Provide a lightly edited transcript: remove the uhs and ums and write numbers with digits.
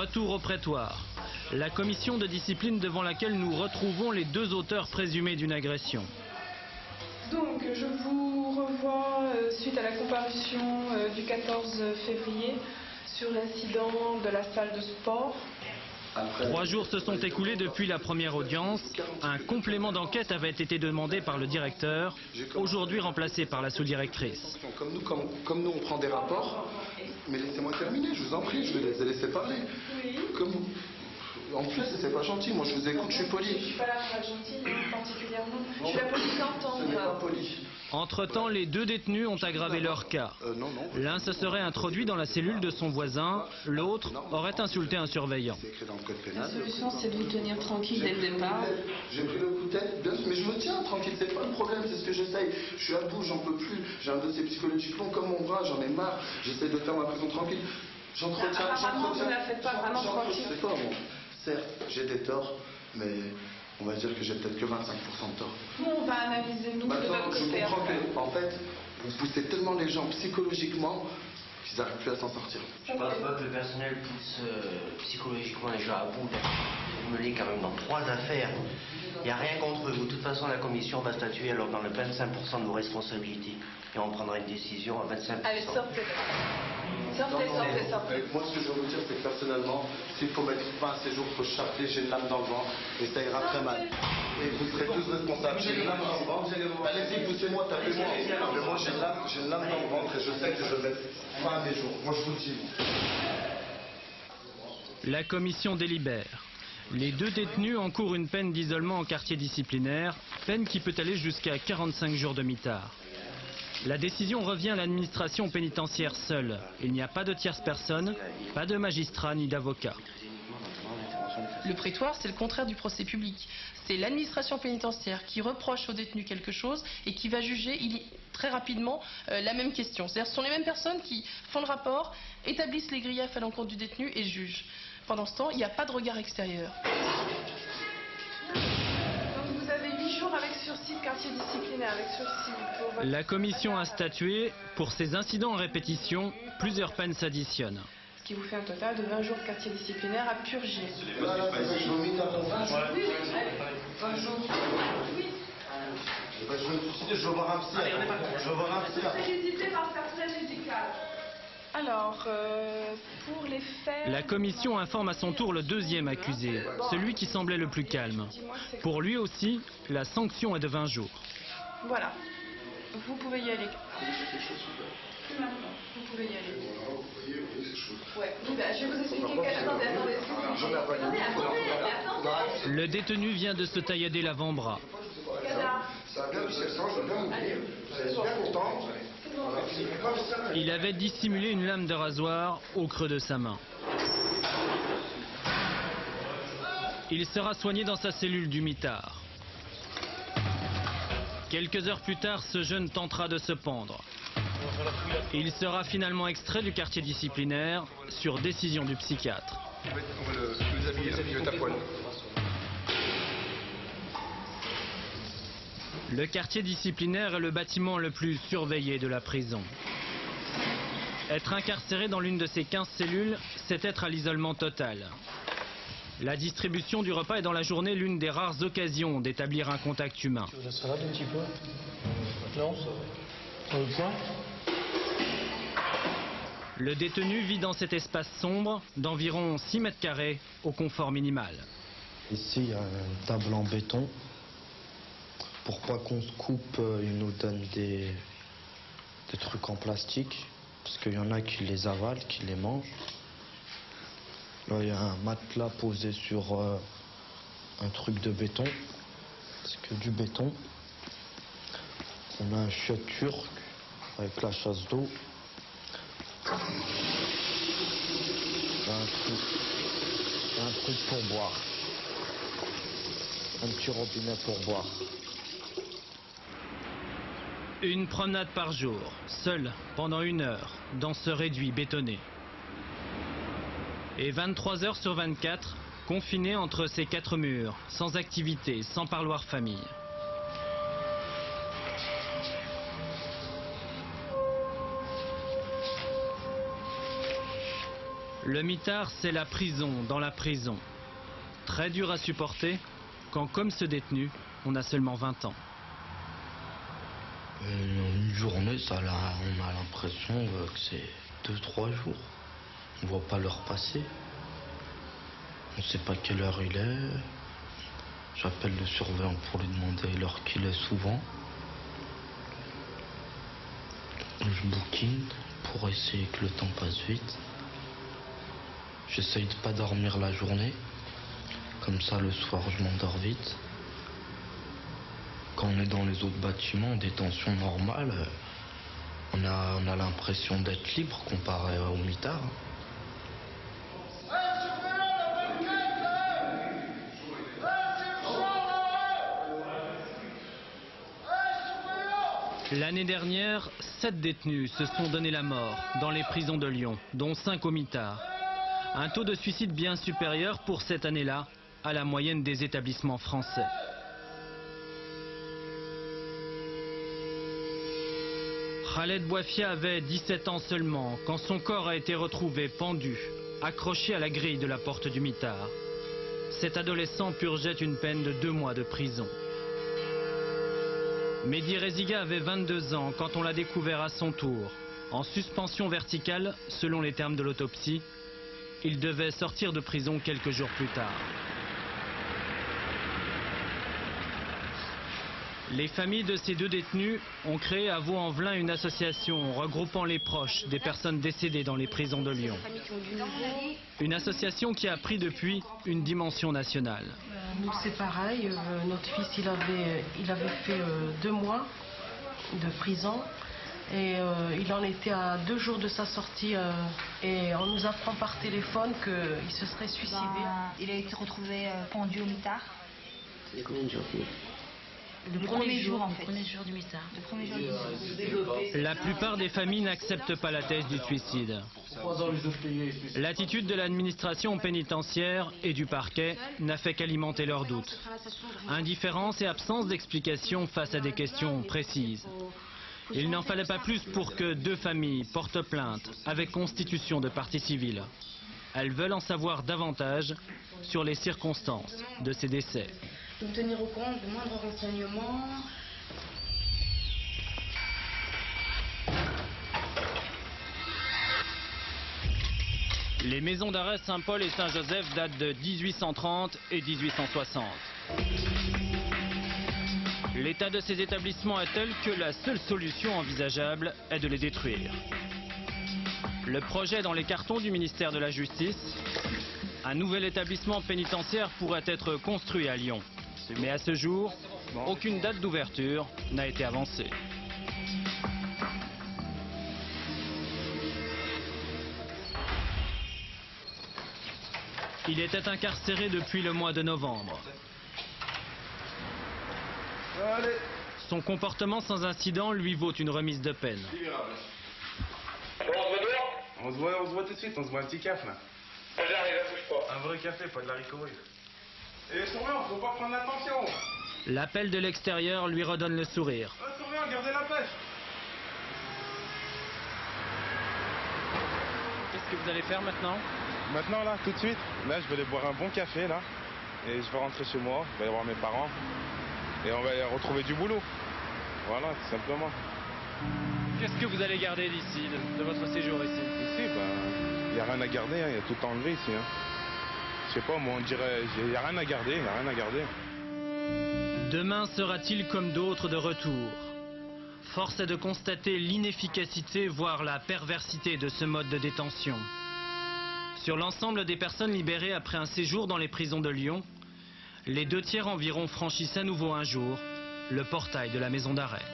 Retour au prétoire. La commission de discipline devant laquelle nous retrouvons les deux auteurs présumés d'une agression. Donc, je vous revois suite à la comparution du 14 février sur l'incident de la salle de sport. 3 jours se sont écoulés depuis la première audience. Un complément d'enquête avait été demandé par le directeur, aujourd'hui remplacé par la sous-directrice. Comme nous, on prend des rapports, mais laissez-moi terminer, je vous en prie, je vais les laisser parler. Comme vous. En plus, c'est pas gentil, moi je vous écoute, je suis poli. Je suis pas là pour être gentille, particulièrement. Je suis là pour vous entendre. Ce n'est pas poli. Entre-temps, les deux détenus ont aggravé leur cas. L'un se serait introduit dans la cellule de son voisin, l'autre aurait insulté un surveillant. La solution, c'est de vous tenir tranquille dès le départ. J'ai pris le coup de tête, mais je me tiens tranquille, c'est pas le problème, c'est ce que j'essaye. Je suis à bout, j'en peux plus, j'ai un dossier psychologique long comme mon bras, j'en ai marre, j'essaie de faire ma prison tranquille. Apparemment, vous ne la faites pas vraiment tranquille. Certes, j'ai des torts, mais on va dire que j'ai peut-être que 25% de torts. Nous, on va analyser, nous, de notre je côté. comprends que, en fait, vous poussez tellement les gens psychologiquement qu'ils n'arrivent plus à s'en sortir. Je pense pas que le personnel pousse psychologiquement les gens à bout. Vous menez quand même dans 3 affaires. Il n'y a rien contre vous. De toute façon, la commission va statuer alors dans le 25% de vos responsabilités. Et on prendra une décision à 25%. Allez, sortez. Sortez. Moi, ce que je veux vous dire, c'est que personnellement, s'il faut mettre fin à ces jours, il faut chapler, j'ai une lame dans le ventre et ça ira très mal. Et vous serez tous responsables. J'ai une lame dans le ventre. Allez-y, poussez-moi, tapez-moi. Mais moi, j'ai une lame dans le ventre et je sais que je vais mettre fin à mes jours. Moi, je vous le dis. La commission délibère. Les deux détenus encourent une peine d'isolement en quartier disciplinaire, peine qui peut aller jusqu'à 45 jours de mitard. La décision revient à l'administration pénitentiaire seule. Il n'y a pas de tierce personne, pas de magistrat ni d'avocat. Le prétoire, c'est le contraire du procès public. C'est l'administration pénitentiaire qui reproche aux détenus quelque chose et qui va juger très rapidement la même question. C'est-à-dire ce sont les mêmes personnes qui font le rapport, établissent les griefs à l'encontre du détenu et jugent. Pendant ce temps, il n'y a pas de regard extérieur. Donc vous avez 8 jours avec sursis de quartier disciplinaire, avec sursis. La commission a statué. Pour ces incidents en répétition, plusieurs peines s'additionnent. Ce qui vous fait un total de 20 jours de quartier disciplinaire à purger. Je vomite à ton face. 20 jours. Oui. Je vais me suicider, je vais voir un psy. Je vais voir un psy. C'est visité par le personnel médical. Alors, pour les faits... La commission informe à son tour le deuxième accusé, celui qui semblait le plus calme. Pour lui aussi, la sanction est de 20 jours. Voilà. Vous pouvez y aller. Vous pouvez y aller. Ouais. Je vais vous expliquer. Attendez. Le détenu vient de se taillader l'avant-bras. Ça vient du sexe, je veux bien mourir. Vous êtes bien content. Il avait dissimulé une lame de rasoir au creux de sa main. Il sera soigné dans sa cellule du mitard. Quelques heures plus tard, ce jeune tentera de se pendre. Il sera finalement extrait du quartier disciplinaire sur décision du psychiatre. On va le habiller, il va être à poil. Le quartier disciplinaire est le bâtiment le plus surveillé de la prison. Être incarcéré dans l'une de ces 15 cellules, c'est être à l'isolement total. La distribution du repas est dans la journée l'une des rares occasions d'établir un contact humain. Tu veux la salade un petit peu? Non? Point? Le détenu vit dans cet espace sombre d'environ 6 mètres carrés au confort minimal. Ici, il y a une table en béton. Pour pas qu'on se coupe, ils nous donnent des trucs en plastique. Parce qu'il y en a qui les avalent, qui les mangent. Là, il y a un matelas posé sur un truc de béton. C'est que du béton. On a un chiotte turc avec la chasse d'eau. Un truc pour boire. Un petit robinet pour boire. Une promenade par jour, seul, pendant 1 heure, dans ce réduit bétonné. Et 23 heures sur 24, confiné entre ces 4 murs, sans activité, sans parloir famille. Le mitard, c'est la prison dans la prison. Très dur à supporter quand, comme ce détenu, on a seulement 20 ans. Une journée, on a l'impression que c'est 2-3 jours. On voit pas l'heure passer. On sait pas quelle heure il est. J'appelle le surveillant pour lui demander l'heure qu'il est souvent. Je bouquine pour essayer que le temps passe vite. J'essaye de pas dormir la journée. Comme ça, le soir, je m'endors vite. Quand on est dans les autres bâtiments, des tensions normales, on a l'impression d'être libre comparé au mitard. L'année dernière, 7 détenus se sont donné la mort dans les prisons de Lyon, dont 5 au mitard. Un taux de suicide bien supérieur pour cette année-là à la moyenne des établissements français. Khaled Bouafia avait 17 ans seulement quand son corps a été retrouvé pendu, accroché à la grille de la porte du mitard. Cet adolescent purgeait une peine de 2 mois de prison. Mehdi Reziga avait 22 ans quand on l'a découvert à son tour. En suspension verticale, selon les termes de l'autopsie, il devait sortir de prison quelques jours plus tard. Les familles de ces 2 détenus ont créé à Vaux-en-Velin une association regroupant les proches des personnes décédées dans les prisons de Lyon. Une association qui a pris depuis une dimension nationale. Nous c'est pareil, notre fils il avait fait 2 mois de prison et il en était à 2 jours de sa sortie et on nous apprend par téléphone qu'il se serait suicidé. Il a été retrouvé pendu au mitard. C'est combien de jours? Le premier jour en fait. Le premier jour du mitard. Le premier jour du mitard. La plupart des familles n'acceptent pas la thèse du suicide. L'attitude de l'administration pénitentiaire et du parquet n'a fait qu'alimenter leurs doutes. Indifférence et absence d'explication face à des questions précises. Il n'en fallait pas plus pour que 2 familles portent plainte avec constitution de partie civile. Elles veulent en savoir davantage sur les circonstances de ces décès. Nous tenir au courant de moindres renseignements. Les maisons d'arrêt Saint-Paul et Saint-Joseph datent de 1830 et 1860. L'état de ces établissements est tel que la seule solution envisageable est de les détruire. Le projet dans les cartons du ministère de la Justice, un nouvel établissement pénitentiaire pourrait être construit à Lyon. Mais à ce jour, aucune date d'ouverture n'a été avancée. Il était incarcéré depuis le mois de novembre. Son comportement sans incident lui vaut une remise de peine. On se voit tout de suite, on se voit un petit café là. J'arrive, bouge pas. Un vrai café, pas de la ricorée. Et surveillant, faut pas prendre l'attention. L'appel de l'extérieur lui redonne le sourire. Surveillant, gardez la pêche. Qu'est-ce que vous allez faire maintenant? Maintenant là, tout de suite, là je vais aller boire un bon café là. Et je vais rentrer chez moi, je vais aller voir mes parents. Et on va aller retrouver du boulot. Voilà, tout simplement. Qu'est-ce que vous allez garder d'ici, de votre séjour ici? Ici, il n'y a rien à garder, il y a tout enlevé ici. Je sais pas, moi on dirait, il n'y a rien à garder, il n'y a rien à garder. Demain sera-t-il comme d'autres de retour? Force est de constater l'inefficacité, voire la perversité de ce mode de détention. Sur l'ensemble des personnes libérées après un séjour dans les prisons de Lyon, les 2 tiers environ franchissent à nouveau un jour le portail de la maison d'arrêt.